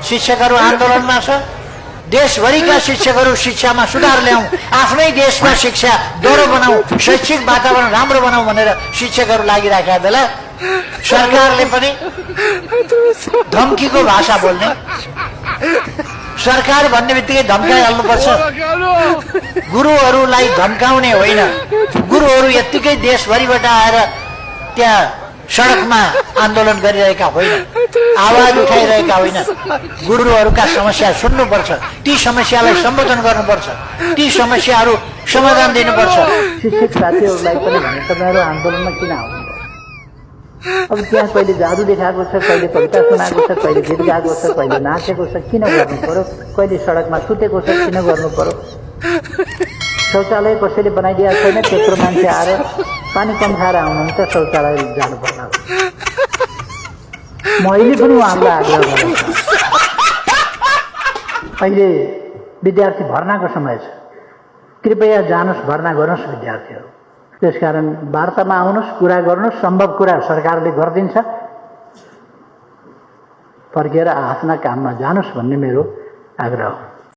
शिक्षकहरू आन्दोलनमा छ। देशभरिका शिक्षकहरू शिक्षामा सुधार ल्याउँ, आफ्नै देशमा शिक्षा दोहोरो बनाऊ, शैक्षिक वातावरण राम्रो बनाऊ भनेर शिक्षकहरू लागिरहेका बेला सरकारले पनि धम्कीको भाषा बोल्ने। सरकार भन्ने बित्तिकै धम्काइहाल्नुपर्छ। गुरुहरूलाई धम्काउने होइन, गुरुहरू यत्तिकै देशभरिबाट आएर त्यहाँ सडकमा आन्दोलन गरिरहेका होइन, आवाज उठाइरहेका होइन। गुरुहरूका समस्या सुन्नुपर्छ, ती समस्यालाई सम्बोधन गर्नुपर्छ, ती समस्याहरू समाधान दिनुपर्छ। शिक्षक साथीहरूलाई पनि भने तपाईँहरू आन्दोलनमा किन आउनु? अब त्यहाँ कहिले जादु देखाएको छ, कहिले कविता सुनाएको छ, कहिले गीत गाएको छ, कहिले नाचेको छ, किन गर्नु पर्यो? कहिले सडकमा सुतेको छ, किन गर्नु पर्यो? शौचालय कसैले बनाइदिएको छैन, त्यत्रो मान्छे आएर पानी कम खाएर आउनुहुन्छ, शौचालय जानुपर्छ। मैले पनि उहाँहरूलाई आग्रह गरेको छु। अहिले विद्यार्थी भर्नाको समय छ, कृपया जानुहोस्, भर्ना गर्नुहोस् विद्यार्थीहरू। त्यसकारण वार्तामा आउनुहोस्, कुरा गर्नुहोस्, सम्भव कुरा सरकारले गरिदिन्छ। फर्केर आफ्ना काममा जानुहोस् भन्ने मेरो आग्रह हो।